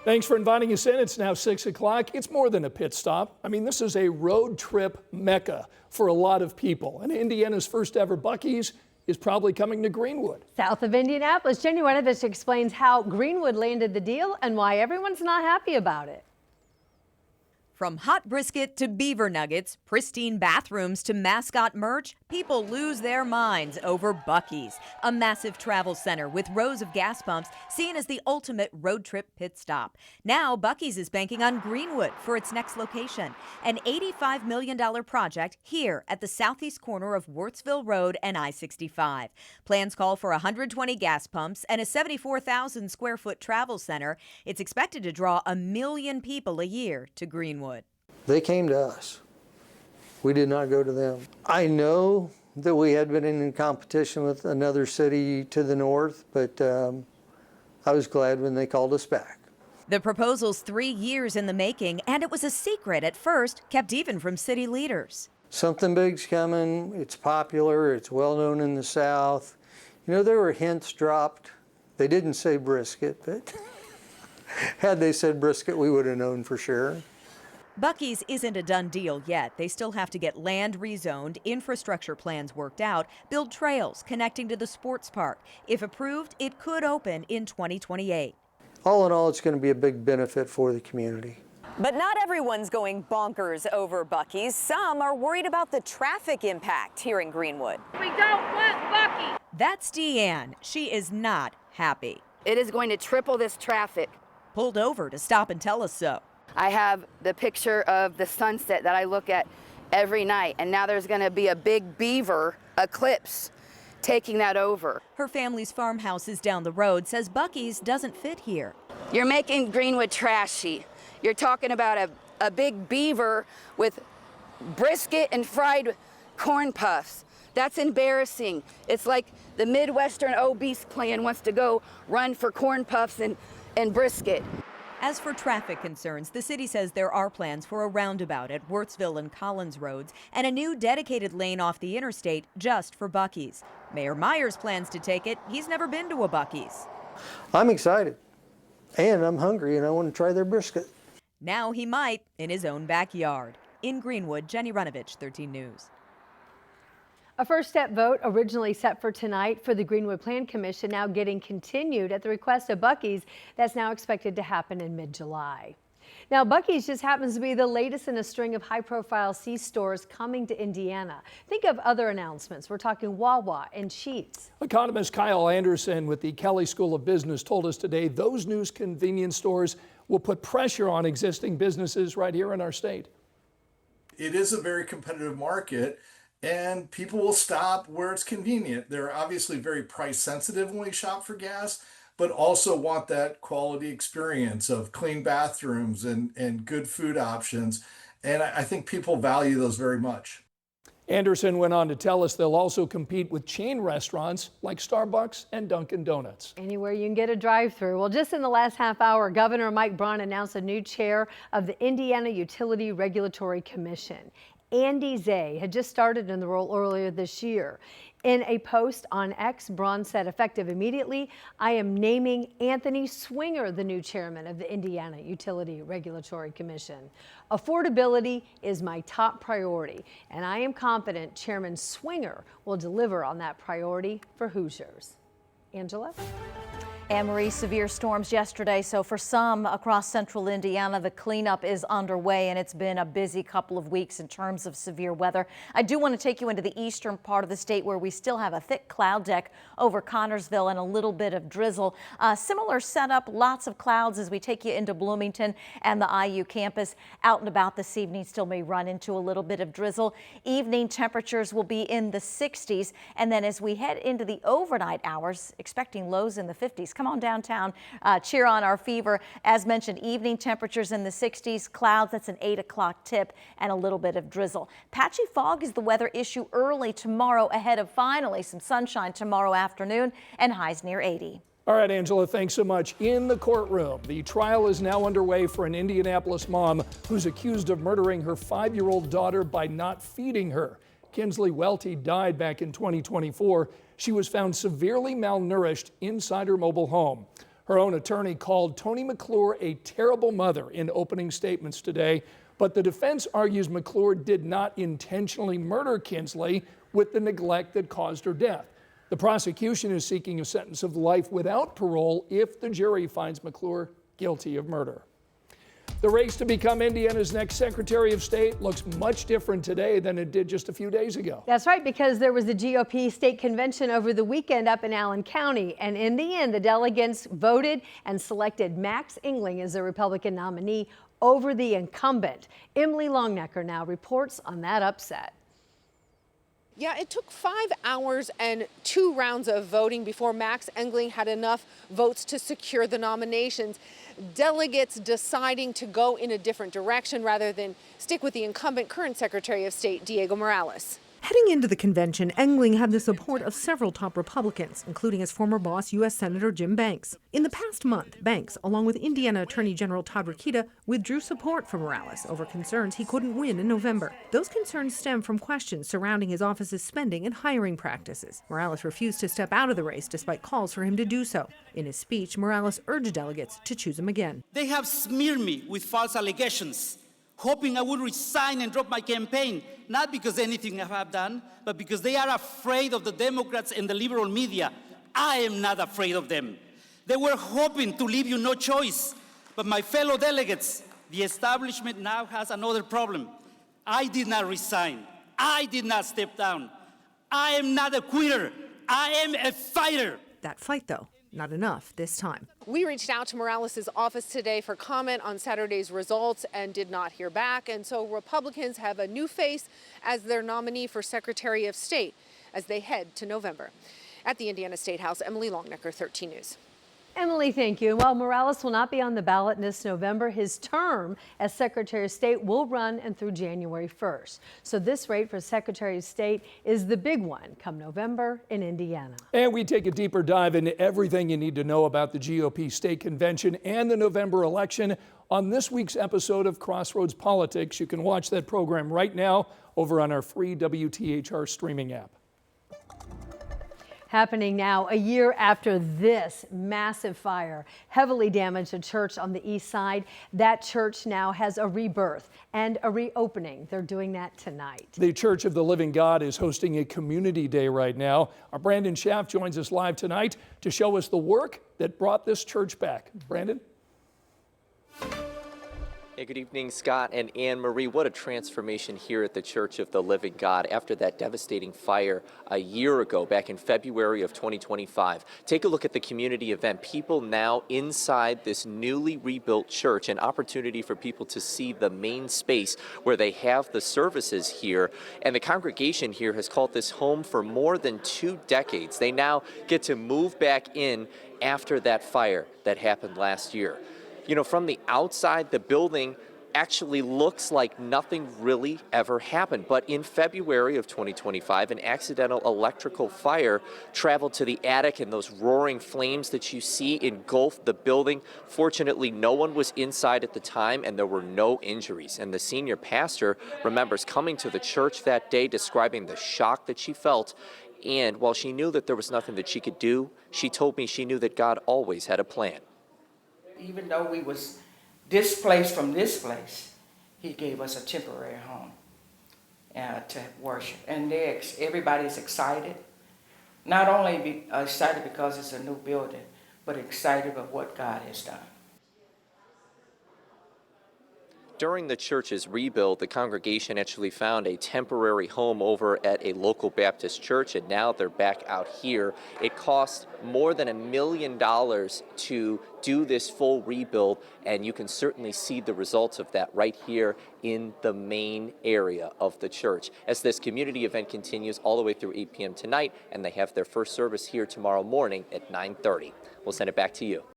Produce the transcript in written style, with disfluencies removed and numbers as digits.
Thanks for inviting us in. It's now 6 o'clock. It's more than a pit stop. I mean, this is a road trip mecca for a lot of people. And Indiana's first ever Buc-ee's is probably coming to Greenwood. South of Indianapolis, Jenny Renovich explains how Greenwood landed the deal and why everyone's not happy about it. From hot brisket to beaver nuggets, pristine bathrooms to mascot merch, people lose their minds over Buc-ee's, a massive travel center with rows of gas pumps seen as the ultimate road trip pit stop. Now Buc-ee's is banking on Greenwood for its next location, an $85 million project here at the southeast corner of Wurtsville Road and I-65. Plans call for 120 gas pumps and a 74,000 square foot travel center. It's expected to draw 1 million people a year to Greenwood. They came to us. We did not go to them. I know that we had been in competition with another city to the north, but I was glad when they called us back. The proposal's 3 years in the making, and it was a secret at first, kept even from city leaders. Something big's coming. It's popular. It's well known in the South. You know, there were hints dropped. They didn't say brisket, but had they said brisket, we would have known for sure. Buc-ee's isn't a done deal yet. They still have to get land rezoned, infrastructure plans worked out, build trails connecting to the sports park. If approved, it could open in 2028. All in all, it's going to be a big benefit for the community. But not everyone's going bonkers over Buc-ee's. Some are worried about the traffic impact here in Greenwood. We don't want Buc-ee. That's Deanne. She is not happy. It is going to triple this traffic. Pulled over to stop and tell us so. I have the picture of the sunset that I look at every night, and now there's going to be a big beaver eclipse taking that over. Her family's farmhouse is down the road, says Buc-ee's doesn't fit here. You're making Greenwood trashy. You're talking about a big beaver with brisket and fried corn puffs. That's embarrassing. It's like the Midwestern obese clan wants to go run for corn puffs and brisket. As for traffic concerns, the city says there are plans for a roundabout at Wurtsville and Collins Roads and a new dedicated lane off the interstate just for Buc-ee's. Mayor Myers plans to take it. He's never been to a Buc-ee's. I'm excited, and I'm hungry, and I want to try their brisket. Now he might in his own backyard. In Greenwood, Jenny Renovich, 13 News. A first step vote originally set for tonight for the Greenwood Plan Commission now getting continued at the request of Buc-ee's. That's now expected to happen in mid-July. Now, Buc-ee's just happens to be the latest in a string of high-profile C-stores coming to Indiana. Think of other announcements. We're talking Wawa and Sheetz. Economist Kyle Anderson with the Kelley School of Business told us today those new convenience stores will put pressure on existing businesses right here in our state. It is a very competitive market, and people will stop where it's convenient. They're obviously very price sensitive when we shop for gas, but also want that quality experience of clean bathrooms and good food options. And I think people value those very much. Anderson went on to tell us they'll also compete with chain restaurants like Starbucks and Dunkin' Donuts. Anywhere you can get a drive-through. Well, just in the last half hour, Governor Mike Braun announced a new chair of the Indiana Utility Regulatory Commission. Andy Zay had just started in the role earlier this year. In a post on X, Braun said, effective immediately, I am naming Anthony Swinger the new chairman of the Indiana Utility Regulatory Commission. Affordability is my top priority, and I am confident Chairman Swinger will deliver on that priority for Hoosiers. Angela? Anne-Marie, severe storms yesterday, so for some across central Indiana, the cleanup is underway, and it's been a busy couple of weeks in terms of severe weather. I do want to take you into the eastern part of the state where we still have a thick cloud deck over Connorsville and a little bit of drizzle. Similar setup, lots of clouds as we take you into Bloomington and the IU campus. Out and about this evening, still may run into a little bit of drizzle. Evening temperatures will be in the 60s, and then as we head into the overnight hours, expecting lows in the 50s. Come on downtown, cheer on our fever. As mentioned, evening temperatures in the 60s, clouds, that's an 8 o'clock tip, and a little bit of drizzle. Patchy fog is the weather issue early tomorrow ahead of finally some sunshine tomorrow afternoon and highs near 80. All right, Angela, thanks so much. In the courtroom, the trial is now underway for an Indianapolis mom who's accused of murdering her 5-year-old daughter by not feeding her. Kinsley Welty died back in 2024. She was found severely malnourished inside her mobile home. Her own attorney called Toni McClure a terrible mother in opening statements today, but the defense argues McClure did not intentionally murder Kinsley with the neglect that caused her death. The prosecution is seeking a sentence of life without parole if the jury finds McClure guilty of murder. The race to become Indiana's next Secretary of State looks much different today than it did just a few days ago. That's right, because there was the GOP state convention over the weekend up in Allen County, and in the end, the delegates voted and selected Max Engling as the Republican nominee over the incumbent. Emily Longnecker now reports on that upset. Yeah, it took 5 hours and 2 rounds of voting before Max Engling had enough votes to secure the nominations. Delegates deciding to go in a different direction rather than stick with the incumbent current Secretary of State, Diego Morales. Heading into the convention, Engling had the support of several top Republicans, including his former boss, U.S. Senator Jim Banks. In the past month, Banks, along with Indiana Attorney General Todd Rokita, withdrew support for Morales over concerns he couldn't win in November. Those concerns stem from questions surrounding his office's spending and hiring practices. Morales refused to step out of the race despite calls for him to do so. In his speech, Morales urged delegates to choose him again. They have smeared me with false allegations, hoping I would resign and drop my campaign, not because anything I have done, but because they are afraid of the Democrats and the liberal media. I am not afraid of them. They were hoping to leave you no choice. But my fellow delegates, the establishment now has another problem. I did not resign. I did not step down. I am not a quitter. I am a fighter. That fight, though, not enough this time. We reached out to Morales' office today for comment on Saturday's results and did not hear back. And so Republicans have a new face as their nominee for Secretary of State as they head to November. At the Indiana State House, Emily Longnecker, 13 News. Emily, thank you. While Morales will not be on the ballot this November, his term as Secretary of State will run and through January 1st. So this race for Secretary of State is the big one come November in Indiana. And we take a deeper dive into everything you need to know about the GOP state convention and the November election on this week's episode of Crossroads Politics. You can watch that program right now over on our free WTHR streaming app. Happening now, a year after this massive fire heavily damaged a church on the east side. That church now has a rebirth and a reopening. They're doing that tonight. The Church of the Living God is hosting a community day right now. Our Brandon Schaff joins us live tonight to show us the work that brought this church back. Brandon? Hey, good evening, Scott and Anne Marie. What a transformation here at the Church of the Living God after that devastating fire a year ago, back in February of 2025. Take a look at the community event. People now inside this newly rebuilt church, an opportunity for people to see the main space where they have the services here. And the congregation here has called this home for more than 2 decades. They now get to move back in after that fire that happened last year. You know, from the outside, the building actually looks like nothing really ever happened. But in February of 2025, an accidental electrical fire traveled to the attic, and those roaring flames that you see engulfed the building. Fortunately, no one was inside at the time, and there were no injuries. And the senior pastor remembers coming to the church that day, describing the shock that she felt. And while she knew that there was nothing that she could do, she told me she knew that God always had a plan. Even though we was displaced from this place, he gave us a temporary home to worship. And everybody's excited. Not only excited because it's a new building, but excited about what God has done. During the church's rebuild, the congregation actually found a temporary home over at a local Baptist church, and now they're back out here. It cost more than $1 million to do this full rebuild, and you can certainly see the results of that right here in the main area of the church. As this community event continues all the way through 8 p.m. tonight, and they have their first service here tomorrow morning at 9:30. We'll send it back to you.